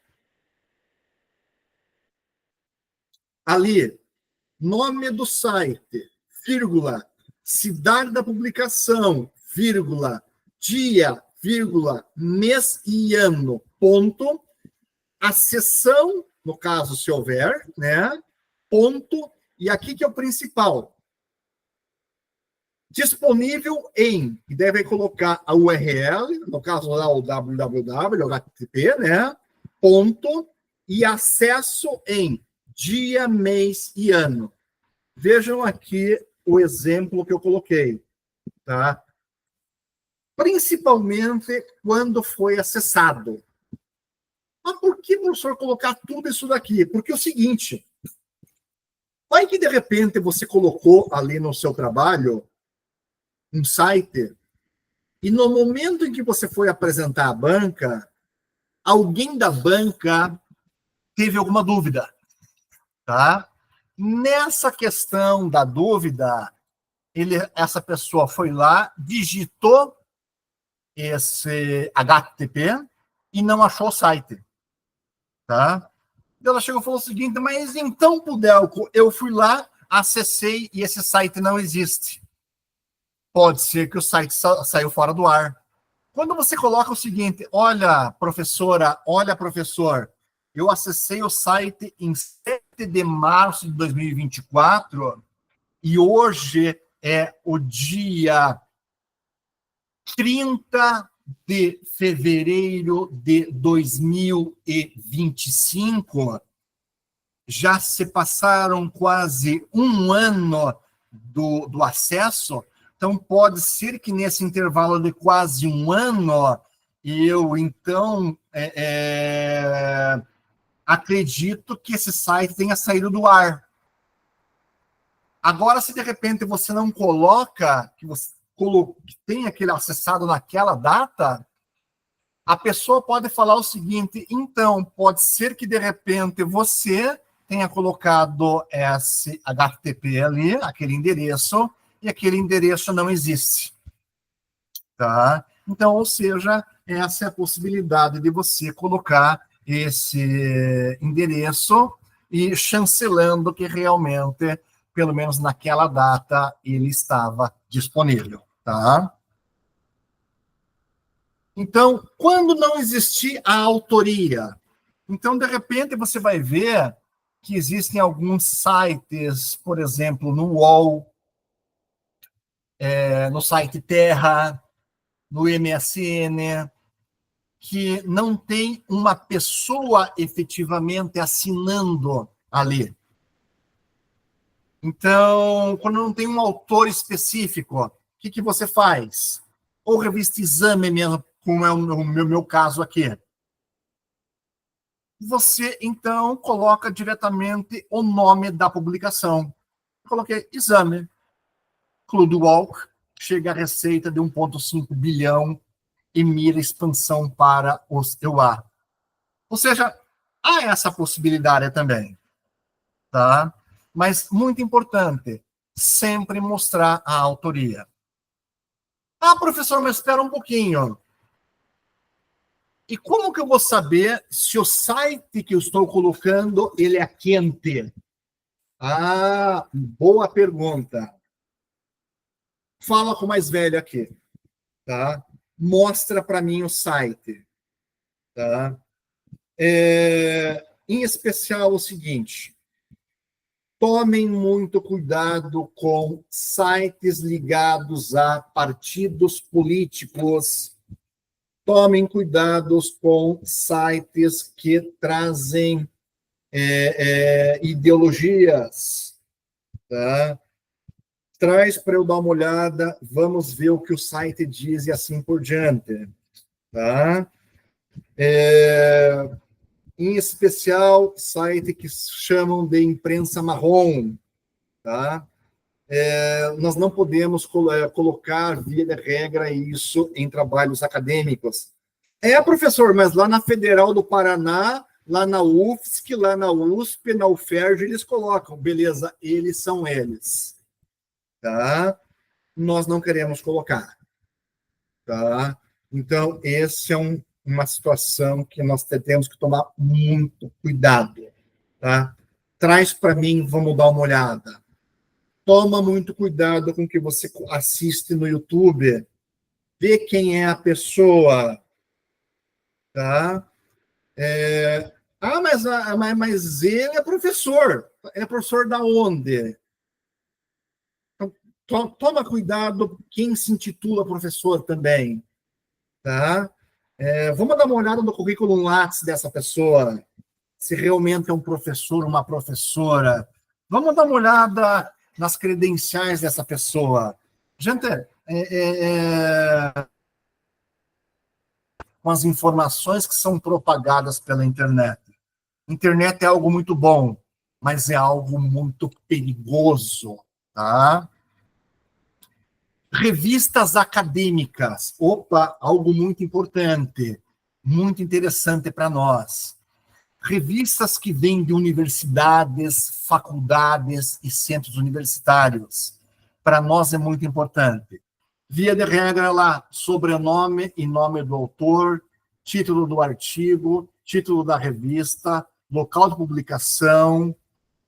Ali, nome do site, vírgula, cidade da publicação, vírgula, dia, vírgula, mês e ano, ponto. A seção, no caso, se houver, né? Ponto. E aqui que é o principal. Disponível em, e deve colocar a URL, no caso lá o www, o HTTP, né? Ponto. E acesso em dia, mês e ano. Vejam aqui o exemplo que eu coloquei, tá? Principalmente quando foi acessado. Mas por que, professor, colocar tudo isso daqui? Porque é o seguinte, vai que de repente você colocou ali no seu trabalho um site e no momento em que você foi apresentar a banca, alguém da banca teve alguma dúvida, tá? Nessa questão da dúvida, essa pessoa foi lá, digitou esse HTTP e não achou o site, tá? Ela chegou e falou o seguinte, mas então, Pudelco, eu fui lá, acessei e esse site não existe. Pode ser que o site saiu fora do ar. Quando você coloca o seguinte, olha, professora, olha, professor, eu acessei o site em 7 de março de 2024 e hoje é o dia 30 de fevereiro de 2025, já se passaram quase um ano do acesso, então pode ser que nesse intervalo de quase um ano, eu então acredito que esse site tenha saído do ar. Agora, se de repente você não coloca, que tem aquele acessado naquela data, a pessoa pode falar o seguinte, então, pode ser que de repente você tenha colocado esse HTTP ali, aquele endereço, e aquele endereço não existe. Tá? Então, ou seja, essa é a possibilidade de você colocar esse endereço e chancelando que realmente, pelo menos naquela data, ele estava disponível. Tá? Então, quando não existir a autoria, então, de repente, você vai ver que existem alguns sites, por exemplo, no UOL, no site Terra, no MSN, que não tem uma pessoa efetivamente assinando ali. Então, quando não tem um autor específico, o que você faz? Ou revista Exame mesmo, como é o meu caso aqui. Você, então, coloca diretamente o nome da publicação. Eu coloquei Exame. Clube Walk, chega a receita de 1,5 bilhão e mira expansão para os EUA. Ou seja, há essa possibilidade também. Tá? Mas, muito importante, sempre mostrar a autoria. Ah, professor, mas espera um pouquinho. E como que eu vou saber se o site que eu estou colocando, ele é quente? Ah, boa pergunta. Fala com o mais velho aqui, tá? Mostra para mim o site, tá? Em especial o seguinte: tomem muito cuidado com sites ligados a partidos políticos. Tomem cuidado com sites que trazem ideologias. Tá? Traz para eu dar uma olhada, vamos ver o que o site diz e assim por diante. Tá? Em especial, site que chamam de imprensa marrom. Tá? Nós não podemos colocar, via de regra, isso em trabalhos acadêmicos. Professor, mas lá na Federal do Paraná, lá na UFSC, lá na USP, na UFERJ, eles colocam. Beleza, eles são eles. Tá? Nós não queremos colocar. Tá? Então, esse é uma situação que nós temos que tomar muito cuidado. Tá? Traz para mim, vamos dar uma olhada. Toma muito cuidado com o que você assiste no YouTube. Vê quem é a pessoa. Tá? Mas ele é professor. É professor da onde? Então, toma cuidado quem se intitula professor também. Tá? Vamos dar uma olhada no currículo Lattes dessa pessoa. Se realmente é um professor, uma professora. Vamos dar uma olhada nas credenciais dessa pessoa. Gente, com as informações que são propagadas pela internet. Internet é algo muito bom, mas é algo muito perigoso, tá? Revistas acadêmicas. Opa, algo muito importante, muito interessante para nós. Revistas que vêm de universidades, faculdades e centros universitários. Para nós é muito importante. Via de regra lá, sobrenome e nome do autor, título do artigo, título da revista, local de publicação,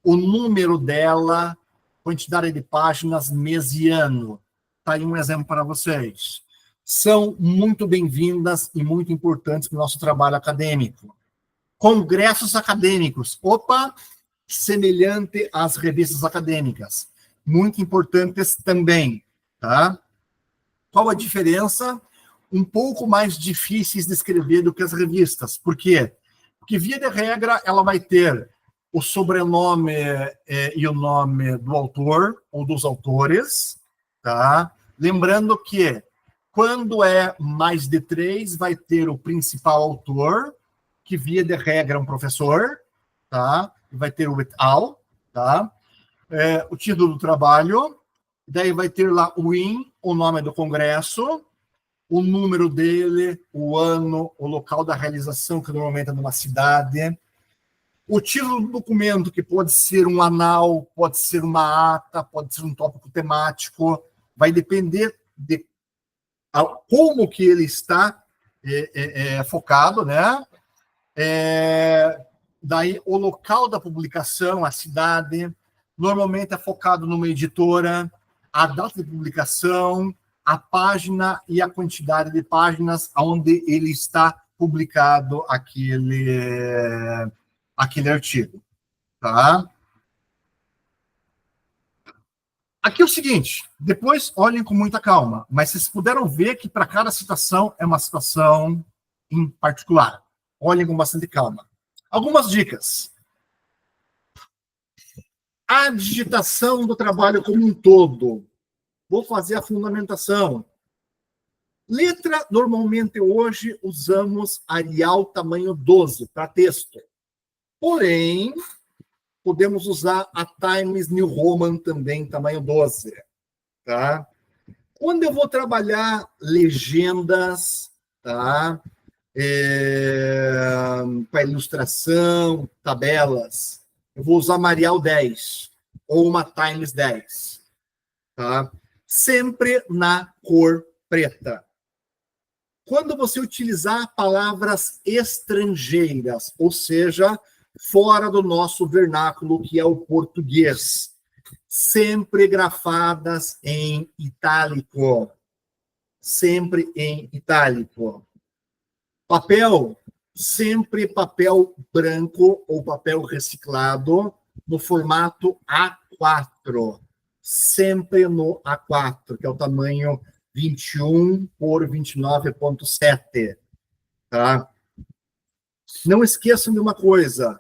o número dela, quantidade de páginas, mês e ano. Está aí um exemplo para vocês. São muito bem-vindas e muito importantes para o nosso trabalho acadêmico. Congressos acadêmicos. Opa, semelhante às revistas acadêmicas. Muito importantes também. Tá? Qual a diferença? Um pouco mais difíceis de escrever do que as revistas. Por quê? Porque, via de regra, ela vai ter o sobrenome e o nome do autor ou dos autores. Tá? Lembrando que, quando é mais de 3, vai ter o principal autor, que, via de regra, é um professor. Tá? Vai ter o et al. Tá? O título do trabalho. Daí vai ter lá o IN, o nome do congresso, o número dele, o ano, o local da realização, que normalmente é numa cidade, o título do documento, que pode ser um anal, pode ser uma ata, pode ser um tópico temático, vai depender de como que ele está focado, né? Daí o local da publicação, a cidade, normalmente é focado numa editora, a data de publicação, a página e a quantidade de páginas onde ele está publicado aquele artigo. Tá? Aqui é o seguinte, depois olhem com muita calma, mas vocês puderam ver que para cada situação é uma situação em particular. Olhem com bastante calma. Algumas dicas. A digitação do trabalho como um todo. Vou fazer a fundamentação. Letra, normalmente hoje usamos Arial tamanho 12 para texto. Porém, podemos usar a Times New Roman também, tamanho 12. Tá? Quando eu vou trabalhar legendas, tá? Para ilustração, tabelas, eu vou usar uma Arial 10 ou uma Times 10. Tá? Sempre na cor preta. Quando você utilizar palavras estrangeiras, ou seja, fora do nosso vernáculo, que é o português, sempre grafadas em itálico. Sempre em itálico. Papel, sempre papel branco ou papel reciclado no formato A4. Sempre no A4, que é o tamanho 21 por 29,7. Tá? Não esqueçam de uma coisa.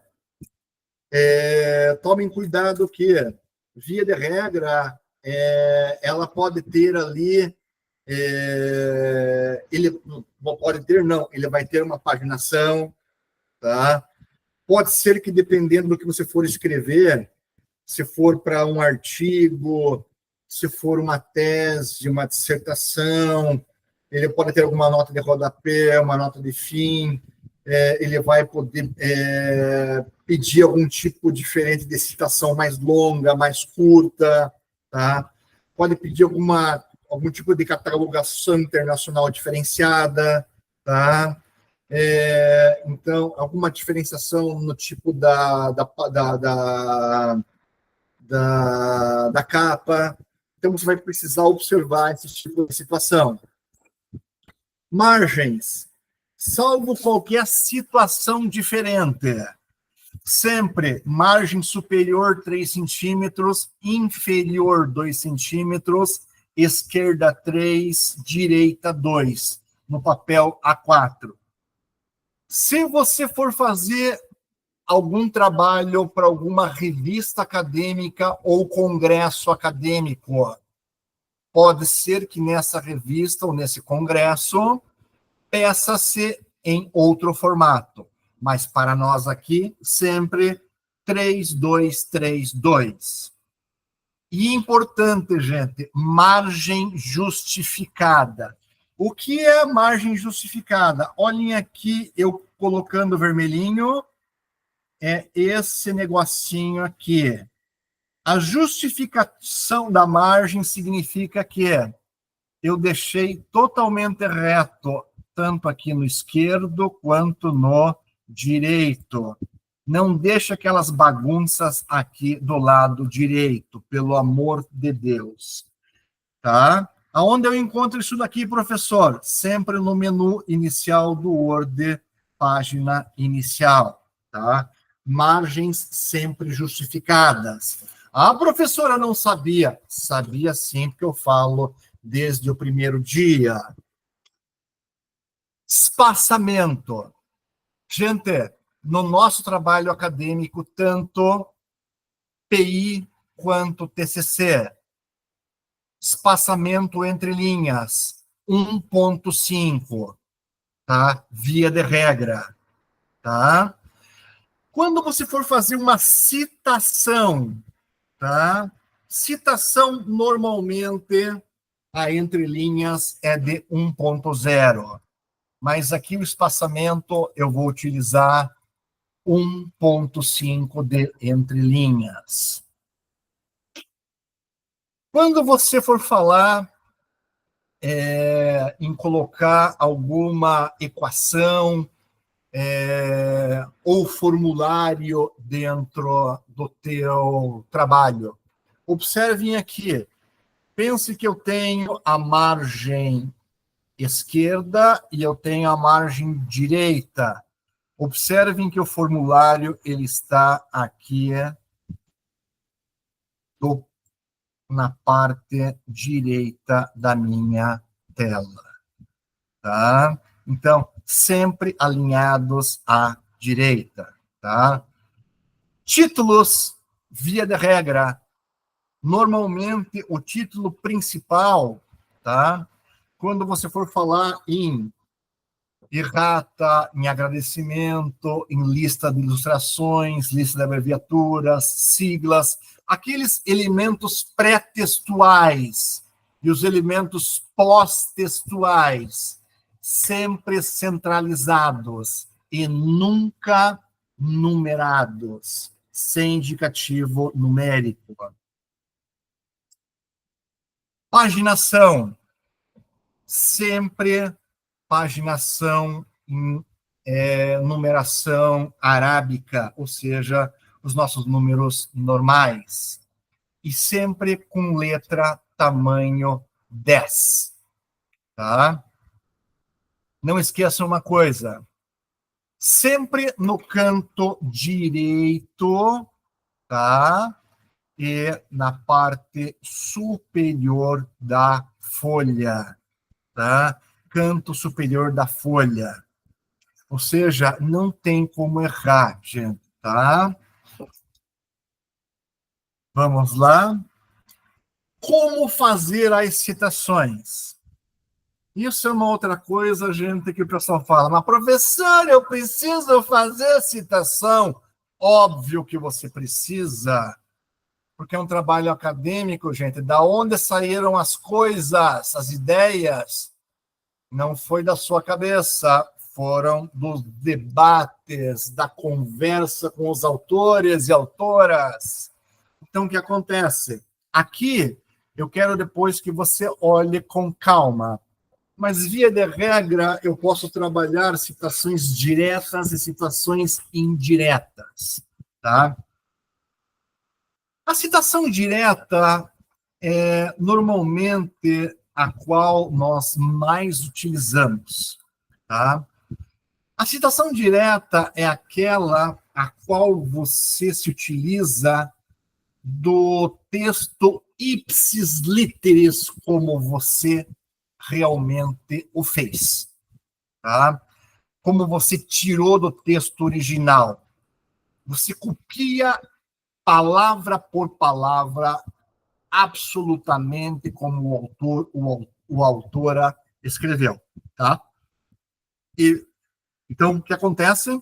Tomem cuidado que, via de regra, ela pode ter ali, ele pode ter, não, ele vai ter uma paginação, tá? Pode ser que, dependendo do que você for escrever, se for para um artigo, se for uma tese, uma dissertação, ele pode ter alguma nota de rodapé, uma nota de fim, ele vai poder pedir algum tipo diferente de citação mais longa, mais curta, tá? Pode pedir algum tipo de catalogação internacional diferenciada, tá? Então, alguma diferenciação no tipo da capa. Então, você vai precisar observar esse tipo de situação. Margens. Salvo qualquer situação diferente. Sempre margem superior 3 centímetros, inferior 2 centímetros, esquerda 3, direita 2, no papel A4. Se você for fazer algum trabalho para alguma revista acadêmica ou congresso acadêmico, pode ser que nessa revista ou nesse congresso peça-se em outro formato. Mas para nós aqui, sempre 3232. E importante, gente, margem justificada. O que é margem justificada? Olhem aqui, eu colocando vermelhinho, é esse negocinho aqui. A justificação da margem significa que eu deixei totalmente reto, tanto aqui no esquerdo quanto no direito. Não deixa aquelas bagunças aqui do lado direito, pelo amor de Deus. Tá? Aonde eu encontro isso daqui, professor? Sempre no menu inicial do Word, página inicial. Tá? Margens sempre justificadas. A professora não sabia. Sabia sim, porque eu falo desde o primeiro dia. Espaçamento. Gente, no nosso trabalho acadêmico, tanto PI quanto TCC, espaçamento entre linhas, 1,5, tá? Via de regra, tá? Quando você for fazer uma citação, tá? Citação, normalmente, a entre linhas é de 1,0. Mas aqui o espaçamento eu vou utilizar 1,5 de entre linhas. Quando você for falar em colocar alguma equação ou formulário dentro do teu trabalho, observem aqui. Pense que eu tenho a margem esquerda e eu tenho a margem direita. Observem que o formulário ele está aqui na parte direita da minha tela. Tá? Então, sempre alinhados à direita. Tá? Títulos, via de regra. Normalmente, o título principal, tá? Quando você for falar em errata, em agradecimento, em lista de ilustrações, lista de abreviaturas, siglas, aqueles elementos pré-textuais e os elementos pós-textuais, sempre centralizados e nunca numerados, sem indicativo numérico. Paginação, sempre paginação em numeração arábica, ou seja, os nossos números normais. E sempre com letra tamanho 10. Tá? Não esqueçam uma coisa. sempre no canto direito, tá? E na parte superior da folha, tá? Canto superior da folha. Ou seja, não tem como errar, gente, tá? Vamos lá. Como fazer as citações? Isso é uma outra coisa, gente, que o pessoal fala, mas professor, eu preciso fazer citação. Óbvio que você precisa, porque é um trabalho acadêmico, gente. Da onde saíram as coisas, as ideias? Não foi da sua cabeça, foram dos debates, da conversa com os autores e autoras. Então, o que acontece? Aqui, eu quero depois que você olhe com calma. Mas, via de regra, eu posso trabalhar citações diretas e citações indiretas. Tá? A citação direta é normalmente a qual nós mais utilizamos. Tá? A citação direta é aquela a qual você se utiliza do texto ipsis literis, como você realmente o fez. Tá? Como você tirou do texto original. Você copia palavra por palavra, absolutamente como o autora escreveu. Tá? Então, o que acontece?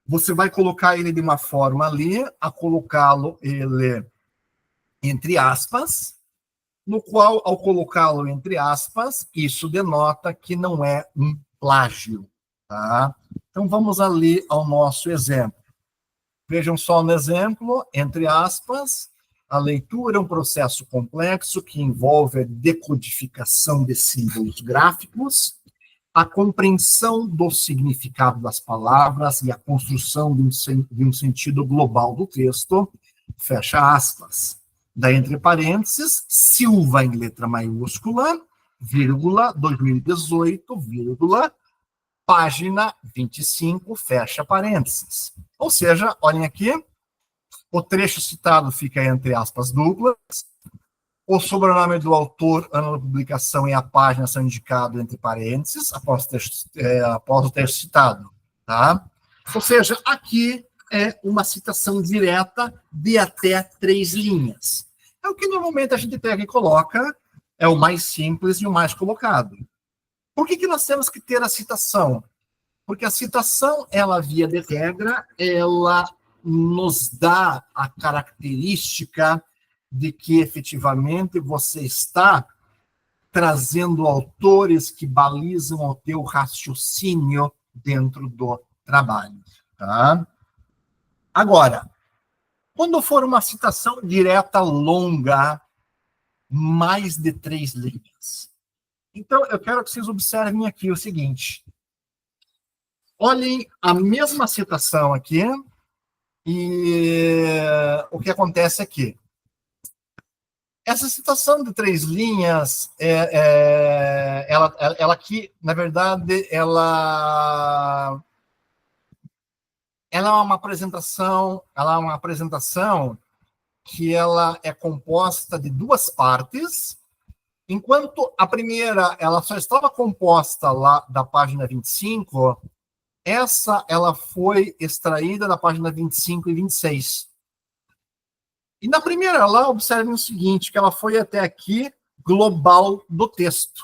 Você vai colocar ele de uma forma ali, a colocá-lo ele entre aspas, no qual, ao colocá-lo entre aspas, isso denota que não é um plágio. Tá? Então, vamos ali ao nosso exemplo. Vejam só no exemplo, entre aspas, a leitura é um processo complexo que envolve a decodificação de símbolos gráficos, a compreensão do significado das palavras e a construção de um sentido global do texto, fecha aspas. Daí, entre parênteses, Silva em letra maiúscula, vírgula, 2018, vírgula, página 25, fecha parênteses. Ou seja, olhem aqui, o trecho citado fica entre aspas duplas, o sobrenome do autor, ano da publicação e a página são indicados entre parênteses, após o texto citado. Tá? Ou seja, aqui é uma citação direta de até 3 linhas. É o que normalmente a gente pega e coloca, é o mais simples e o mais colocado. Por que nós temos que ter a citação? Porque a citação, ela, via de regra, ela nos dá a característica de que efetivamente você está trazendo autores que balizam o teu raciocínio dentro do trabalho. Tá? Agora, quando for uma citação direta longa, mais de 3 linhas. Então, eu quero que vocês observem aqui o seguinte. Olhem a mesma citação aqui e o que acontece aqui. Essa citação de 3 linhas, ela aqui, na verdade, ela é uma apresentação, que ela é composta de 2 partes, enquanto a primeira ela só estava composta lá da página 25, ela foi extraída da página 25 e 26. E na primeira lá, observem o seguinte, que ela foi até aqui global do texto.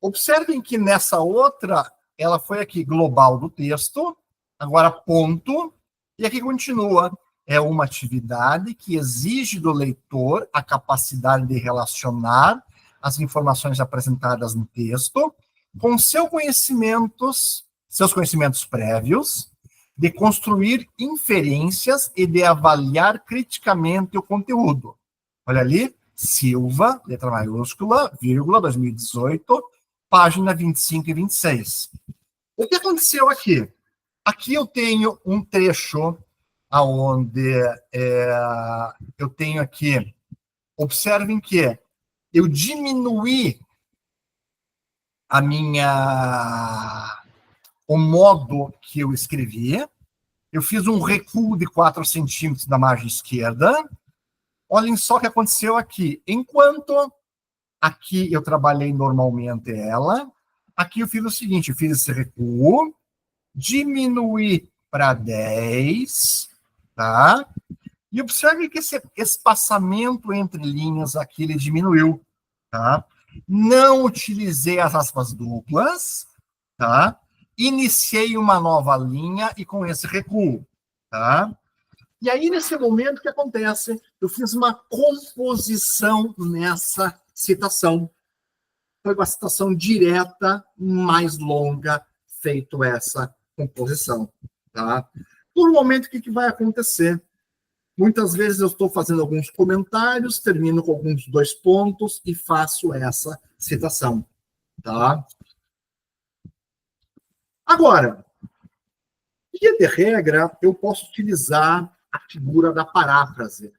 Observem que nessa outra, ela foi aqui global do texto, agora ponto, e aqui continua. É uma atividade que exige do leitor a capacidade de relacionar as informações apresentadas no texto com seus conhecimentos prévios, de construir inferências e de avaliar criticamente o conteúdo. Olha ali, Silva, letra maiúscula, vírgula, 2018, página 25 e 26. O que aconteceu aqui? Aqui eu tenho um trecho onde eu tenho aqui, observem que eu diminuí o modo que eu escrevi. Eu fiz um recuo de 4 centímetros da margem esquerda. Olhem só o que aconteceu aqui. Enquanto aqui eu trabalhei normalmente ela, aqui eu fiz o seguinte, eu fiz esse recuo, diminuí para 10, tá? E observe que esse espaçamento entre linhas aqui, ele diminuiu, tá? Não utilizei as aspas duplas, tá? Iniciei uma nova linha e com esse recuo, tá? E aí, nesse momento, o que acontece? Eu fiz uma composição nessa citação. Foi uma citação direta, mais longa, feito essa composição, tá? Normalmente, o que vai acontecer? Muitas vezes eu estou fazendo alguns comentários, termino com alguns 2 pontos e faço essa citação, tá? Agora, via de regra, eu posso utilizar a figura da paráfrase,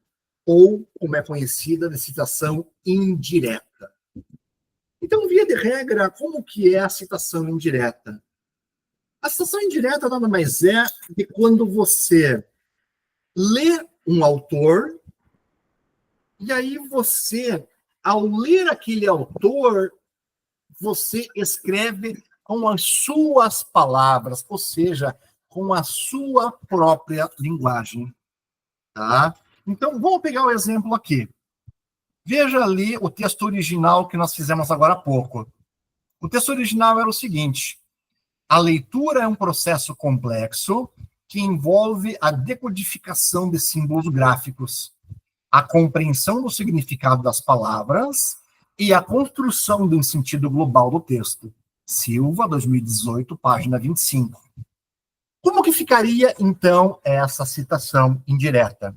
ou, como é conhecida, de citação indireta. Então, via de regra, como que é a citação indireta? A citação indireta nada mais é de quando você lê um autor, e aí você, ao ler aquele autor, você escreve com as suas palavras, ou seja, com a sua própria linguagem. Tá? Então, vamos pegar o exemplo aqui. Veja ali o texto original que nós fizemos agora há pouco. O texto original era o seguinte: a leitura é um processo complexo que envolve a decodificação de símbolos gráficos, a compreensão do significado das palavras e a construção de um sentido global do texto. Silva, 2018, página 25. Como que ficaria, então, essa citação indireta?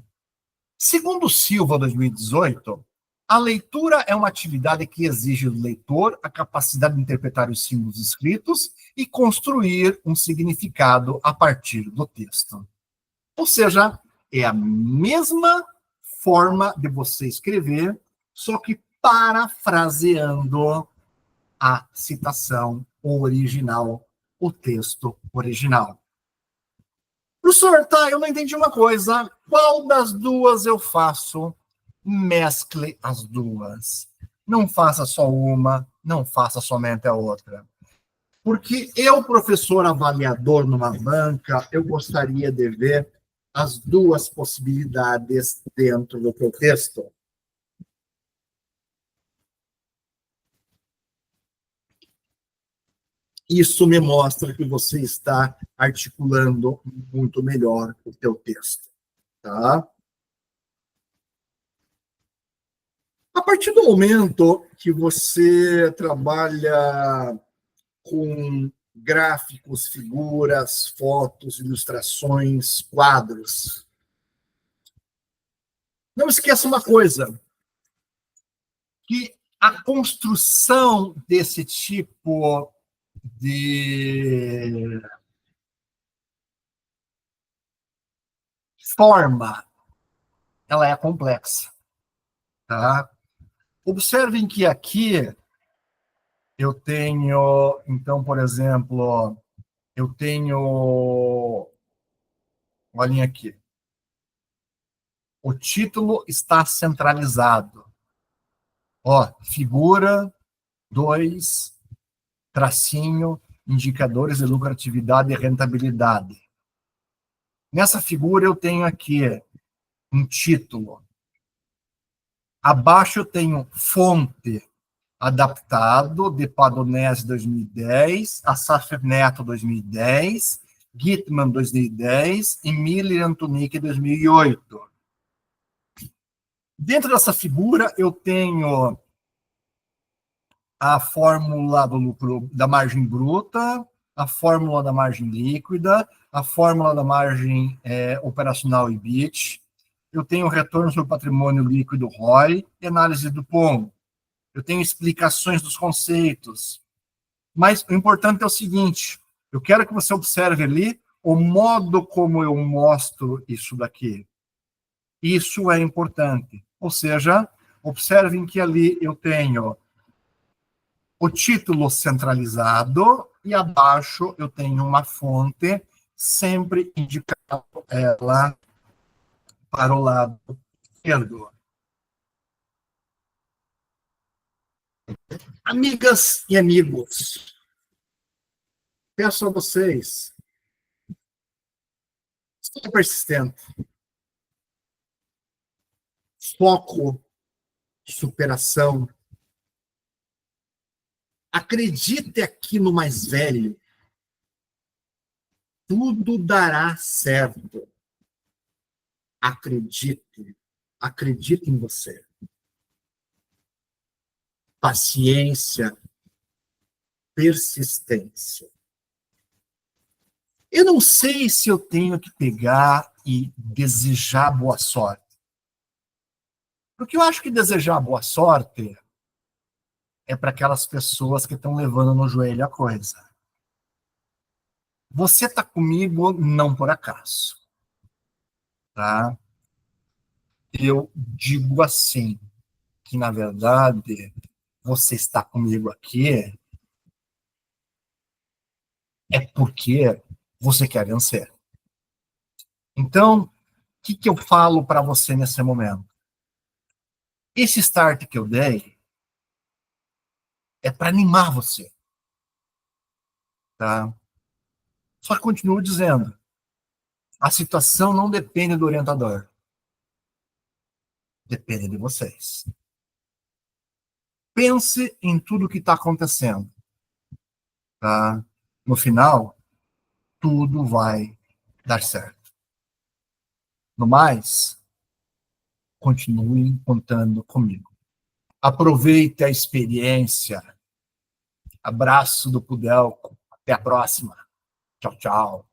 Segundo Silva, 2018, a leitura é uma atividade que exige do leitor a capacidade de interpretar os símbolos escritos e construir um significado a partir do texto. Ou seja, é a mesma forma de você escrever, só que parafraseando a citação original, o texto original. Professor, tá, eu não entendi uma coisa. Qual das duas eu faço? Mescle as duas. Não faça só uma, não faça somente a outra. Porque eu, professor avaliador numa banca, eu gostaria de ver as duas possibilidades dentro do teu texto. Isso me mostra que você está articulando muito melhor o teu texto, tá? A partir do momento que você trabalha com gráficos, figuras, fotos, ilustrações, quadros, não esqueça uma coisa, que a construção desse tipo de forma, ela é complexa, tá? Observem que aqui eu tenho, então, por exemplo, eu tenho, olhem aqui, o título está centralizado. Ó, figura 2, tracinho, indicadores de lucratividade e rentabilidade. Nessa figura eu tenho aqui um título. Abaixo eu tenho fonte, adaptado, de Padonese 2010, Assaf Neto 2010, Gitman 2010 e Miller Antonic 2008. Dentro dessa figura eu tenho a fórmula do lucro da margem bruta, a fórmula da margem líquida, a fórmula da margem operacional EBIT, eu tenho retorno sobre patrimônio líquido ROI e análise do POM. Eu tenho explicações dos conceitos. Mas o importante é o seguinte, eu quero que você observe ali o modo como eu mostro isso daqui. Isso é importante. Ou seja, observem que ali eu tenho o título centralizado, e abaixo eu tenho uma fonte, sempre indicando ela para o lado esquerdo. Amigas e amigos, peço a vocês, seja persistente, foco, superação. Acredite aqui no mais velho, tudo dará certo. Acredite, acredite em você. Paciência, persistência. Eu não sei se eu tenho que pegar e desejar boa sorte. Porque eu acho que desejar boa sorte é para aquelas pessoas que estão levando no joelho a coisa. Você está comigo não por acaso, tá? Eu digo assim, que na verdade você está comigo aqui é porque você quer vencer. Então, o que eu falo para você nesse momento? Esse start que eu dei é para animar você, tá? Só que continuo dizendo, a situação não depende do orientador, depende de vocês. Pense em tudo que está acontecendo, tá? No final, tudo vai dar certo. No mais, continue contando comigo. Aproveite a experiência. Abraço do Pudelco. Até a próxima. Tchau, tchau.